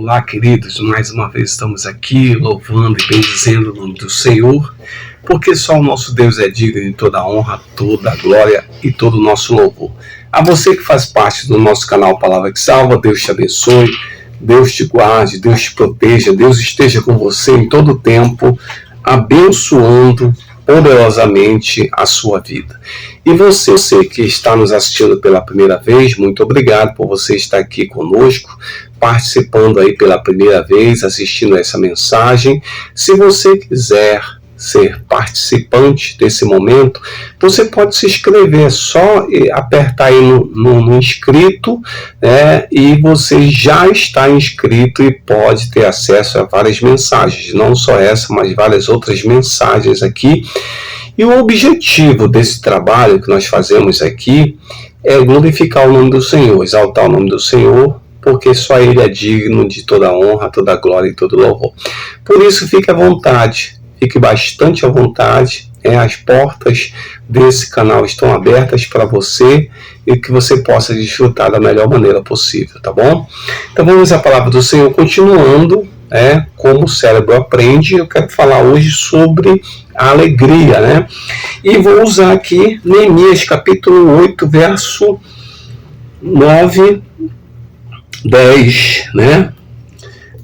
Olá, queridos, mais uma vez estamos aqui louvando e bendizendo o nome do Senhor, porque só o nosso Deus é digno de toda a honra, toda a glória e todo o nosso louvor. A você que faz parte do nosso canal Palavra que Salva, Deus te abençoe, Deus te guarde, Deus te proteja, Deus esteja com você em todo o tempo, abençoando poderosamente a sua vida. E você que está nos assistindo pela primeira vez, muito obrigado por você estar aqui conosco, participando aí pela primeira vez, assistindo essa mensagem. Se você quiser ser participante desse momento, você pode se inscrever, é só apertar aí no inscrito, né, e você já está inscrito e pode ter acesso a várias mensagens, não só essa, mas várias outras mensagens aqui. E o objetivo desse trabalho que nós fazemos aqui é glorificar o nome do Senhor, exaltar o nome do Senhor, porque só Ele é digno de toda a honra, toda a glória e todo louvor. Por isso, fique à vontade, fique bastante à vontade. As portas desse canal estão abertas para você e que você possa desfrutar da melhor maneira possível, tá bom? Então vamos à palavra do Senhor, continuando, como o cérebro aprende. Eu quero falar hoje sobre a alegria, né? E vou usar aqui Neemias capítulo 8, verso 9, 10, né?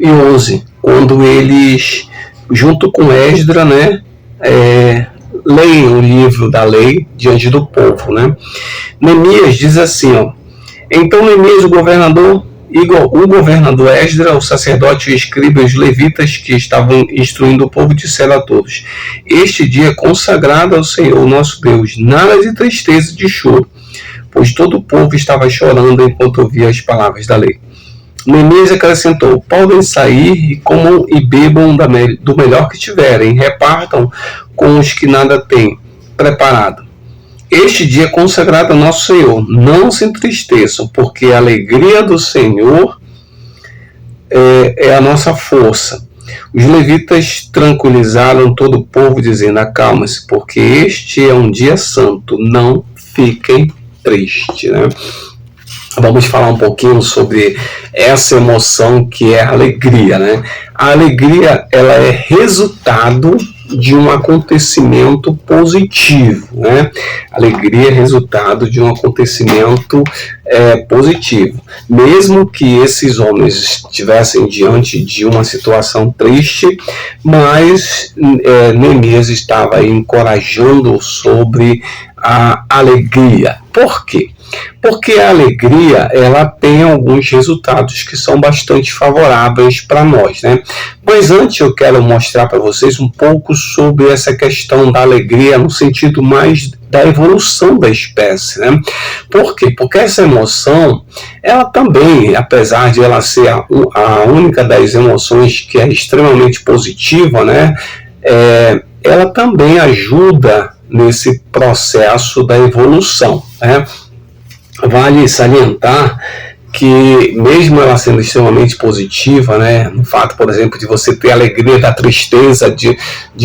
E 11, quando eles, junto com Esdra, né, leem o livro da lei diante do povo, né? Neemias diz assim, ó: então Neemias, o governador Esdra, o sacerdote, o escriba e os levitas que estavam instruindo o povo disseram a todos: este dia é consagrado ao Senhor nosso Deus, nada de tristeza e de choro, pois todo o povo estava chorando enquanto ouvia as palavras da lei. Neemias acrescentou: podem sair e comam e bebam do melhor que tiverem, repartam com os que nada têm preparado. Este dia é consagrado ao nosso Senhor, não se entristeçam, porque a alegria do Senhor é a nossa força. Os levitas tranquilizaram todo o povo, dizendo: acalma-se, porque este é um dia santo, não fiquem tristes, né? Vamos falar um pouquinho sobre essa emoção que é a alegria, né? A alegria, ela é resultado de um acontecimento positivo, né? Alegria é resultado de um acontecimento positivo. Mesmo que esses homens estivessem diante de uma situação triste, mas Neemias estava aí encorajando sobre a alegria. Por quê? Porque a alegria, ela tem alguns resultados que são bastante favoráveis para nós, né? Mas antes eu quero mostrar para vocês um pouco sobre essa questão da alegria no sentido mais da evolução da espécie, né? Por quê? Porque essa emoção, ela também, apesar de ela ser a única das emoções que é extremamente positiva, né? Ela também ajuda nesse processo da evolução, né? Vale salientar que, mesmo ela sendo extremamente positiva, né, no fato, por exemplo, de você ter alegria da tristeza de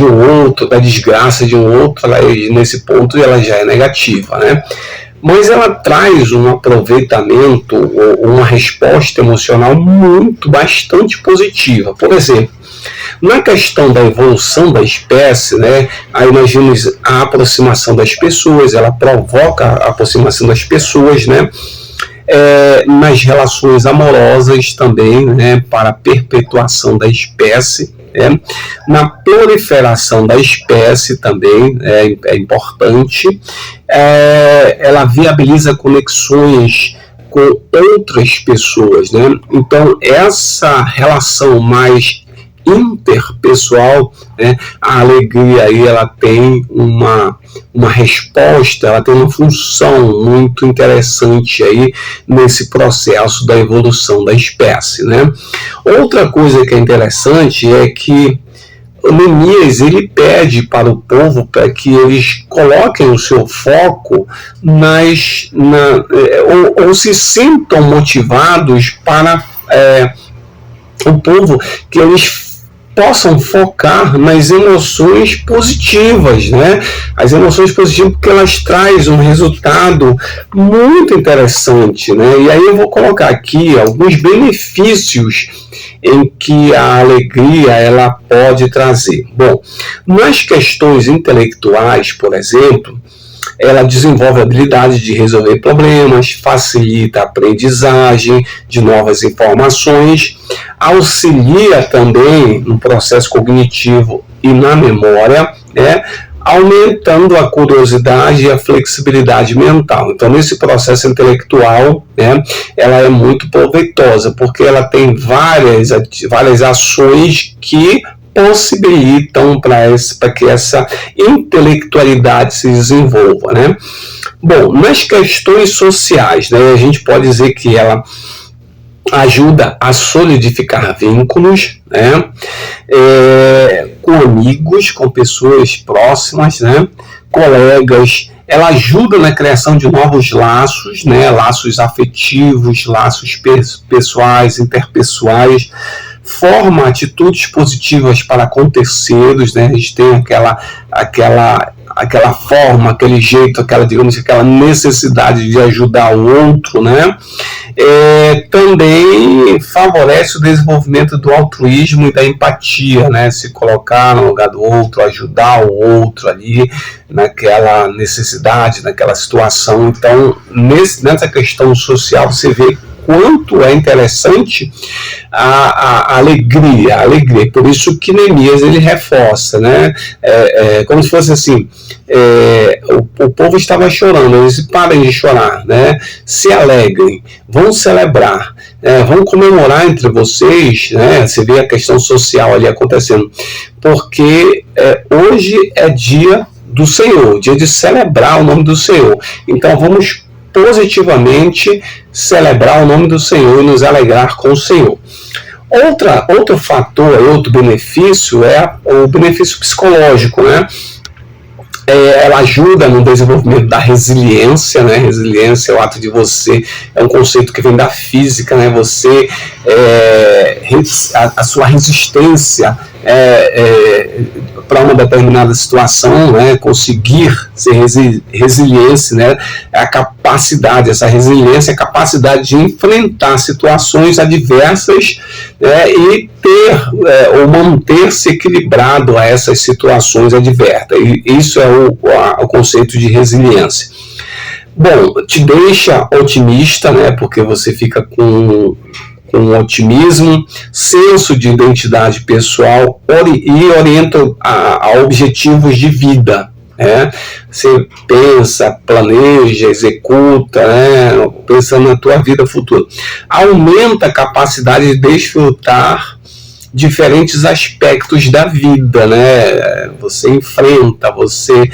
um outro, da desgraça de um outro, nesse ponto ela já é negativa, né? Mas ela traz um aproveitamento, uma resposta emocional bastante positiva. Por exemplo, na questão da evolução da espécie, né, aí nós vimos a aproximação das pessoas, ela provoca a aproximação das pessoas, né, nas relações amorosas também, né, para a perpetuação da espécie, né, na proliferação da espécie também é importante, ela viabiliza conexões com outras pessoas, né, então essa relação mais interpessoal, né, a alegria aí ela tem uma resposta, ela tem uma função muito interessante aí nesse processo da evolução da espécie, né? Outra coisa que é interessante é que o Neemias, ele pede para o povo para que eles coloquem o seu foco ou se sintam motivados para o povo, que eles possam focar nas emoções positivas, né? As emoções positivas, porque elas trazem um resultado muito interessante, né? E aí eu vou colocar aqui alguns benefícios em que a alegria ela pode trazer. Bom, nas questões intelectuais, por exemplo, ela desenvolve a habilidade de resolver problemas, facilita a aprendizagem de novas informações, auxilia também no processo cognitivo e na memória, né, aumentando a curiosidade e a flexibilidade mental. Então, nesse processo intelectual, né, ela é muito proveitosa, porque ela tem várias ações que possibilitam para que essa intelectualidade se desenvolva, né? Bom, nas questões sociais, né, a gente pode dizer que ela ajuda a solidificar vínculos, né, com amigos, com pessoas próximas, né, colegas. Ela ajuda na criação de novos laços, né, laços afetivos, laços pessoais, interpessoais, forma atitudes positivas para com terceiros, né? A gente tem aquela forma, aquele jeito, aquela necessidade de ajudar o outro, né? Também favorece o desenvolvimento do altruísmo e da empatia, né? Se colocar no lugar do outro, ajudar o outro ali naquela necessidade, naquela situação. Então, nessa questão social, você vê quanto é interessante a alegria. Por isso que Neemias ele reforça, né? Como se fosse assim, o povo estava chorando, eles parem de chorar, né? Se alegrem, vão celebrar, vão comemorar entre vocês, né? Você vê a questão social ali acontecendo, porque hoje é dia do Senhor, dia de celebrar o nome do Senhor. Então vamos positivamente celebrar o nome do Senhor e nos alegrar com o Senhor. Outro fator, outro benefício é o benefício psicológico, né? Ela ajuda no desenvolvimento da resiliência, né? Resiliência é o ato de você, é um conceito que vem da física, né? Você, a sua resistência para uma determinada situação, né? Conseguir ser resiliente, né? A capacidade, essa resiliência, a capacidade de enfrentar situações adversas, né? E ou manter-se equilibrado a essas situações adversas. E isso é o conceito de resiliência. Bom, te deixa otimista, né? Porque você fica com otimismo, senso de identidade pessoal e orienta a objetivos de vida. Você pensa, planeja, executa, né? Pensando na tua vida futura. Aumenta a capacidade de desfrutar diferentes aspectos da vida, né? Você enfrenta, você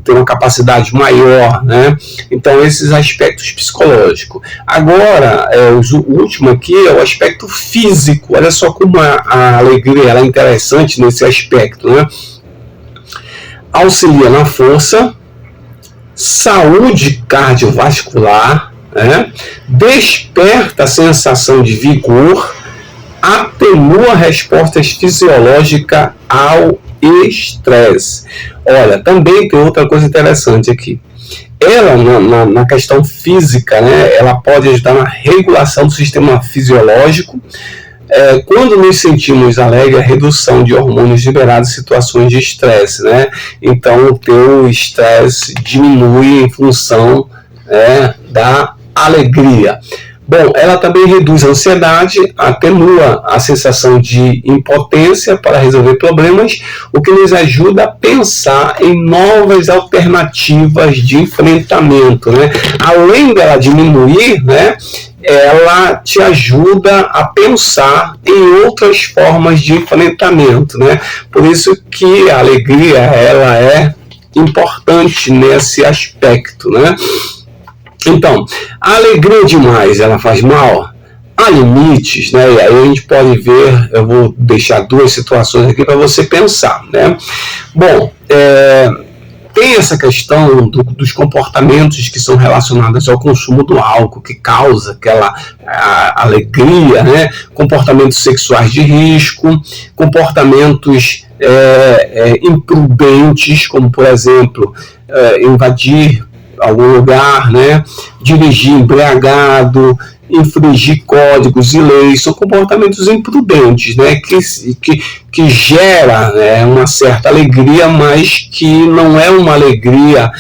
tem uma capacidade maior, né? Então, esses aspectos psicológicos. Agora, o último aqui é o aspecto físico. Olha só como a alegria ela é interessante nesse aspecto, né? Auxilia na força, saúde cardiovascular, né? Desperta a sensação de vigor, atenua respostas fisiológicas ao estresse. Olha, também tem outra coisa interessante aqui. Ela, na questão física, né, ela pode ajudar na regulação do sistema fisiológico. Quando nos sentimos alegres, a redução de hormônios liberados em situações de estresse, né? Então, o teu estresse diminui em função da alegria. Bom, ela também reduz a ansiedade, atenua a sensação de impotência para resolver problemas, o que nos ajuda a pensar em novas alternativas de enfrentamento, né? Além dela diminuir, né, ela te ajuda a pensar em outras formas de enfrentamento, né? Por isso que a alegria ela é importante nesse aspecto, né? Então, a alegria demais, ela faz mal? Há limites, né? E aí a gente pode ver, eu vou deixar duas situações aqui para você pensar, né? Bom, tem essa questão dos comportamentos que são relacionados ao consumo do álcool, que causa aquela alegria, né? Comportamentos sexuais de risco, comportamentos imprudentes, como por exemplo invadir algum lugar, né? Dirigir embriagado, infringir códigos e leis, são comportamentos imprudentes, né? que gera, né, uma certa alegria, mas que não é uma alegria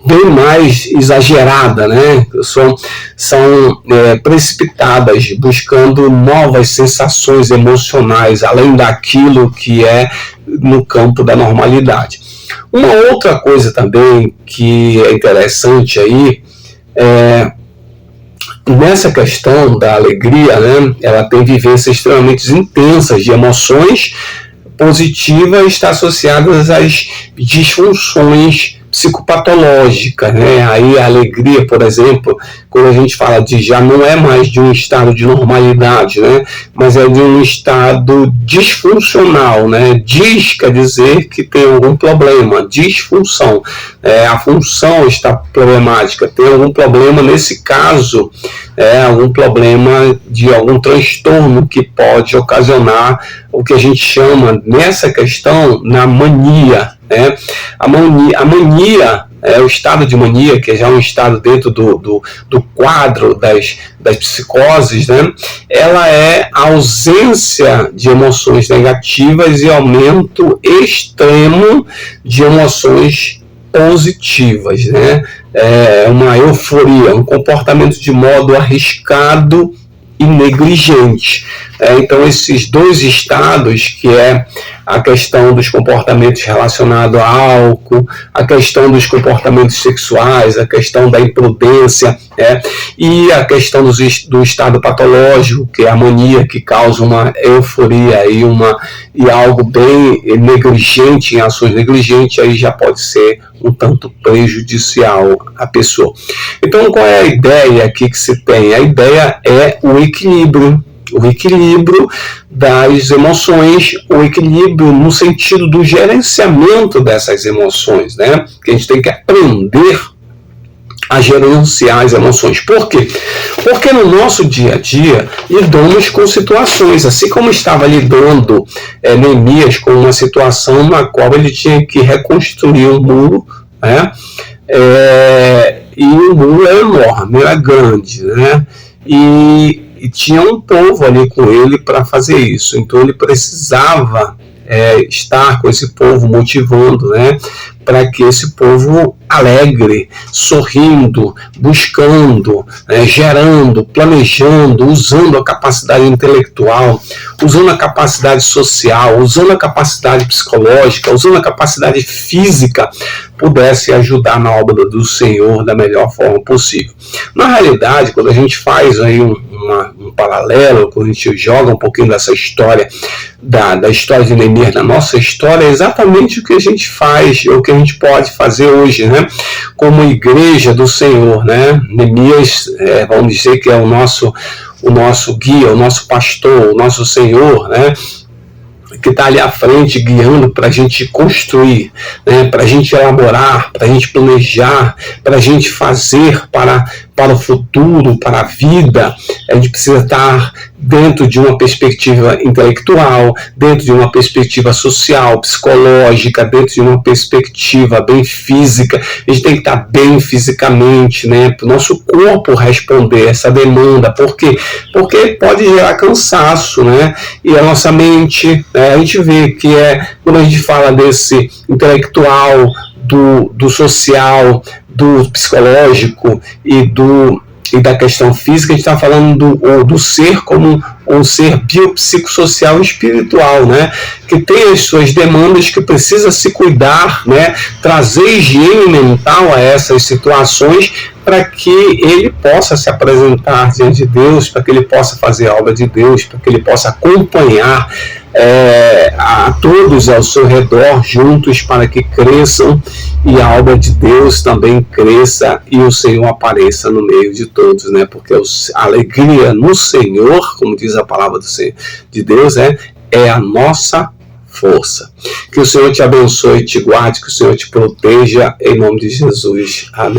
bem mais exagerada, né? São precipitadas, buscando novas sensações emocionais, além daquilo que é no campo da normalidade. Uma outra coisa também que é interessante aí, nessa questão da alegria, né, ela tem vivências extremamente intensas de emoções positivas, está associadas às disfunções psicopatológicas, né? Aí a alegria, por exemplo, quando a gente fala de já não é mais de um estado de normalidade, né? Mas é de um estado disfuncional, né? Quer dizer que tem algum problema, disfunção. A função está problemática, tem algum problema, nesse caso, algum problema de algum transtorno que pode ocasionar o que a gente chama, nessa questão, na mania. A mania, o estado de mania, que é já um estado dentro do quadro das psicoses, né? Ela é a ausência de emoções negativas e aumento extremo de emoções positivas, né? Uma euforia, um comportamento de modo arriscado e negligente. Então, esses dois estados, que é a questão dos comportamentos relacionados ao álcool, a questão dos comportamentos sexuais, a questão da imprudência, e a questão do estado patológico, que é a mania, que causa uma euforia e algo bem negligente, em ações negligentes, aí já pode ser um tanto prejudicial à pessoa. Então, qual é a ideia aqui que se tem? A ideia é o equilíbrio das emoções, o equilíbrio no sentido do gerenciamento dessas emoções, né? Que a gente tem que aprender a gerenciar as emoções. Por quê? Porque no nosso dia a dia lidamos com situações, assim como estava lidando Neemias com uma situação na qual ele tinha que reconstruir um muro, né? E o muro era enorme, era grande, né? E tinha um povo ali com ele para fazer isso. Então ele precisava estar com esse povo motivando, né, para que esse povo alegre, sorrindo, buscando, gerando, planejando, usando a capacidade intelectual, usando a capacidade social, usando a capacidade psicológica, usando a capacidade física, pudesse ajudar na obra do Senhor da melhor forma possível. Na realidade, quando a gente faz aí um paralelo, quando a gente joga um pouquinho dessa história, da história de Neemias na nossa história, é exatamente o que a gente faz, o que a gente pode fazer hoje, né? Como igreja do Senhor, né? Neemias, vamos dizer que é o nosso guia, o nosso pastor, o nosso Senhor, né? Que está ali à frente, guiando para a gente construir, né? Para a gente elaborar, para a gente planejar, para a gente fazer para o futuro, para a vida. A gente precisa estar dentro de uma perspectiva intelectual, dentro de uma perspectiva social, psicológica, dentro de uma perspectiva bem física. A gente tem que estar bem fisicamente, né? Para o nosso corpo responder essa demanda. Por quê? Porque pode gerar cansaço, né? E a nossa mente, a gente vê que quando a gente fala desse intelectual, do social, do psicológico e da questão física, a gente está falando do ser como um ser biopsicossocial e espiritual, né? Que tem as suas demandas, que precisa se cuidar, né? Trazer higiene mental a essas situações, para que ele possa se apresentar diante de Deus, para que ele possa fazer a obra de Deus, para que ele possa acompanhar a todos ao seu redor juntos, para que cresçam e a obra de Deus também cresça e o Senhor apareça no meio de todos, né? Porque a alegria no Senhor, como diz a palavra de Deus, é a nossa força. Que o Senhor te abençoe e te guarde, que o Senhor te proteja, em nome de Jesus. Amém.